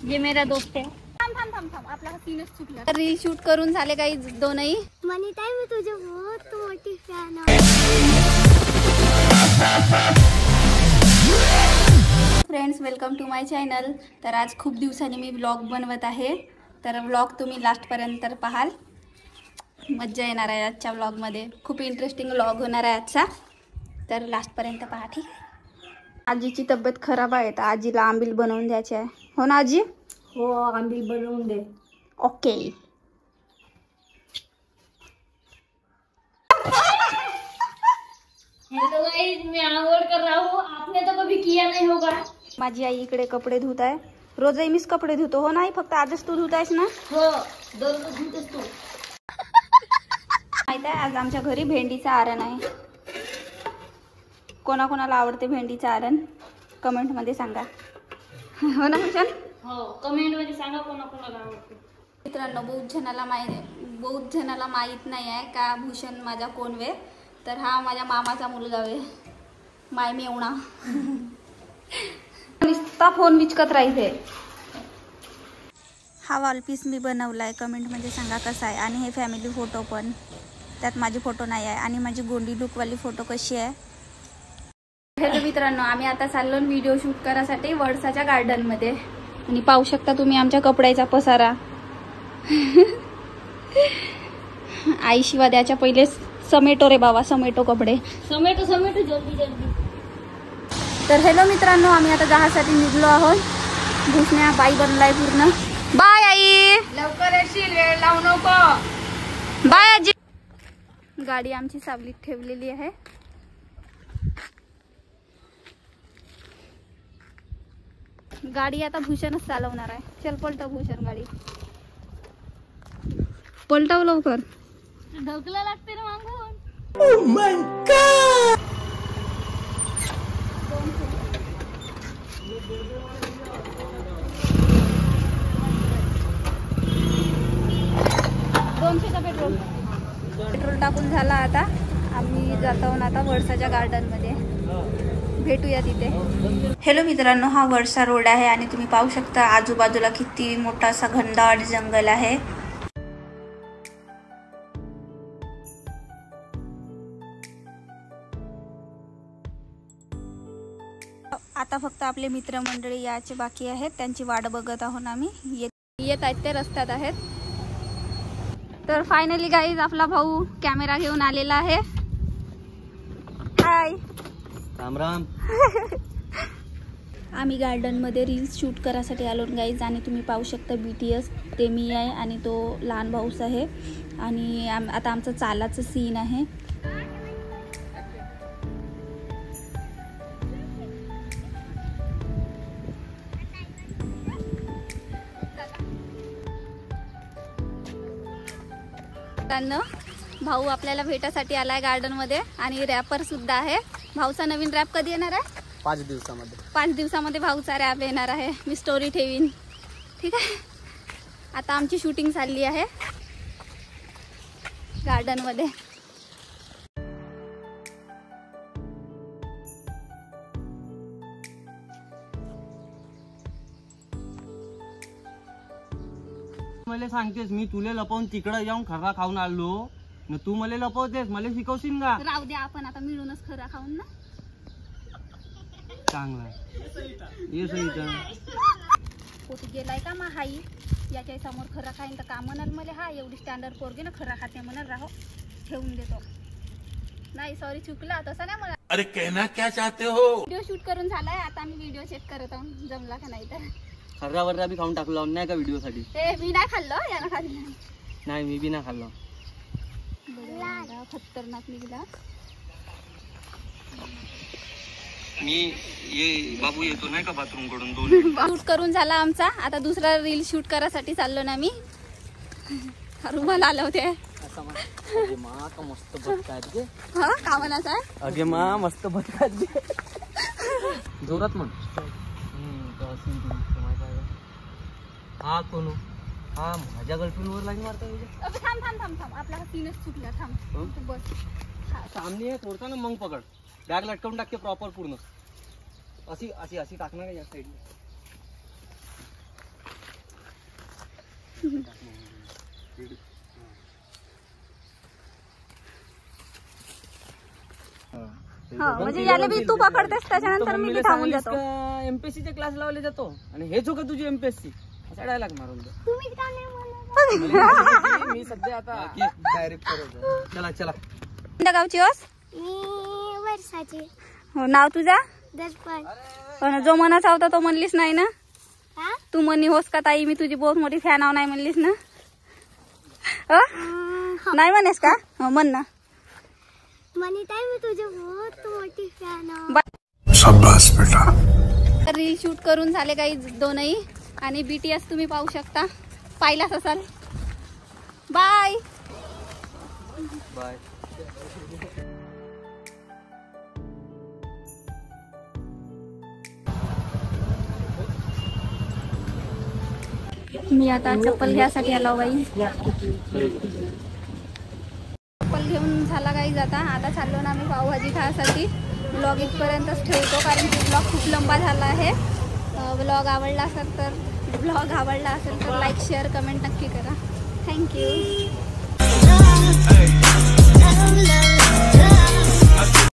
ये मेरा दोस्त है। थांब आपला सीनच चुकला। रील शूट करून झाले काही दोनही। मनीताई मी तुझे बहुत मोठी फॅन आहे। Friends welcome to my channel. तर आज खूप दिवसांनी मी व्लॉग बनवत आहे, तर व्लॉग तुम्ही लास्टपर्यंत पाहाल, मज्जा येणार आहे आजच्या व्लॉगमध्ये। खूप इंटरेस्टिंग व्लॉग होणार आहे आजचा, तर लास्टपर्यंत पहा, ठीक आहे। आजीची तब्येत खराब आहे तर आजीला आंबील बनवून द्यायचे आहे, हो ना आजी? हो आंबील बनवून दे। ओके। हेलो गाइस, मैं आंघोळ कर रहा हूँ, आपने तो कभी किया नहीं होगा। माझी आई इकडे कपडे धुत आहे। रोजही मीच कपडे धुतो, हो नाही? फक्त आजच तू धुत आहेस ना? हो, दररोज धुतेस तू। माहिती आहे आज आमच्या घरी भेंडीचं आरण आहे। कोणाकोणाला आवडते भेंडीचं आरण कमेंट मध्ये सांगा, हो ना भूषण? हो, कमेंट मध्ये सांगा कोणाकोणाला आवडते। मित्रांनो बहुत जणाला माहीत नाही आहे का भूषण माझा कोण वे, तर हा माझ्या मामाचा मुलगा वे, माय मेवणा। नुसता फोन विचकत राहते। हा वॉलपीस मी बनवलाय, कमेंट मध्ये सांगा कसा आहे। आणि हे फॅमिली फोटो पण, त्यात माझी फोटो नाही आहे, आणि माझी गोंडी लुकवाली फोटो कशी आहे। हॅलो मित्रांनो, आम्ही आता चाललो व्हिडिओ शूट करायसाठी वडसाच्या गार्डन मध्ये, आणि पाहू शकता तुम्ही आमच्या कपड्याचा पसारा। आई शिवा द्याच्या पहिले समेटो रे बाबा, समेटो कपडे, समेटो जल्दी जल्दी। तर हॅलो मित्रांनो, आम्ही आता जहासाठी निघलो आहोत। भूषण्या बाई बनलाय पूर्ण। बाय आई, लवकर येशील, वेळ लावू नको। बाय आजी। गाडी आमची सावलीत ठेवलेली आहे। गाडी आता भूषणच चालवणार आहे। चल पलटव भूषण गाडी, पलटव लवकर। ढकला लागते ना मागून। Oh my God! पेट्रोल टाकून झाला आता। आम्ही जात आहोत आता वडसाच्या गार्डन मध्ये, भेटूया तिथे। हॅलो मित्रांनो, हा वडसा रोड आहे आणि तुम्ही पाहू शकता आजूबाजूला किती मोठा असा घनदाट जंगल आहे। आता फक्त आपले मित्रमंडळी याचे बाकी आहेत, त्यांची वाट बघत आहोत आम्ही। येत आहेत ते रस्त्यात आहेत। तर फायनली गाईज आपला भाऊ कॅमेरा घेऊन आलेला आहे। हाय, राम राम। आम्ही गार्डन मध्ये रील्स शूट करायसाठी आलो गाईज, आणि तुम्ही पाहू शकता BTS ते मी आहे आणि तो लहान भाऊस आहे, आणि आता आमचं चालाचं सीन आहे। भाऊ आपल्याला भेटासाठी आलाय गार्डन मध्ये, आणि रॅपर सुद्धा आहे। भाऊचा नवीन रॅप कधी येणार आहे? 5 दिवसामध्ये। 5 दिवसामध्ये भाऊचा रॅप येणार आहे। मी स्टोरी ठेवीन, ठीक आहे। आता आमची शूटिंग चालली आहे गार्डन मध्ये। मला सांगतेस मी तुला लपवून तिकडे जाऊन खरा खाऊन आलो न, तू मला लपवतेस, मला शिकवशील का? राहू दे, आपण आता मिळूनच खरा खाऊन ना। चांगला ये सही कुठे गेलाय का मा हाई, याच्या समोर खरा खाईन तर का म्हणाल मला, हा एवढी स्टँडर्ड पोरगी ना खरा खाते म्हणाल, राहो ठेवून देतो। नाही सॉरी, चुकला, तसं नाही मला। अरे कहना क्या चाहते हो? व्हिडिओ शूट करून झालाय, आता आम्ही व्हिडिओ चेक करत आहोत जमला का नाही तर। खर्रा वर्रा बी खाऊन टाकलो नाही का व्हिडिओ साठी? ते मी नाही खाल्लं, यानं खाल्लं। नाही मी बी नाही खाल्लो। खतरनाक निघला। मी ये बाबू येतो नाही का बाथरूम कडून 2 शूट करून झाला आमचा, आता दुसरा रील शूट करायसाठी चाललो ना मी। रुमाल आलं होते। अगे मा का मस्त बदकात गे। हा का म्हणायचं आहे? अगे मा मस्त बदकात गे, जोरात म्हण। हा कोण? हा माझ्या गर्लफ्रेंड वर लाईन मारता येईल। थांब आपला सीनच चुकला, थांब तू बस। सामने आहे, थोडसा ना मग पकड, बॅग लटकवून टाकते प्रॉपर पूर्ण। अशी अशी अशी टाकणार या साईडला। म्हणजे याला बी तू पकडतेस त्याच्यानंतर मी बी थांबून जातो. एमपीएससी चे क्लास लावले जातो आणि हेच हो का तुझी एमपीएससी असा डायलॉग मारून दे. मी सध्या आता डायरेक्ट चला चला. कोणत्या गावची होस? मी वर्षाची. हो, नाव तुझा? दर्पण. पण जो मनाचा होता तो म्हणलीस नाही ना. हा? तू म्हणली होस का ताई मी तुझी बहुत मोठी फॅन आहो, नाही म्हणलीस ना. नाही म्हणेस का? हो म्हण ना. म्हणत आहे मी तुझी बहुत मोठी फॅन आहे. शाबाश बेटा. रील शूट करून झाले काही दोनही आणि BTS तुम्ही पाहू शकता, पाहिलाच असाल. Bye bye. मी आता चप्पल घ्यायसाठी आलो बाई. चप्पल घेऊन झाला काही जाता. आता चाललो ना मी पावभाजी खायसाठी. ब्लॉग इथपर्यंतच ठेवतो कारण की ब्लॉग खूप लंबा झाला आहे. ब्लॉग आवडला असेल तर लाईक शेअर कमेंट नक्की करा. थँक्यू.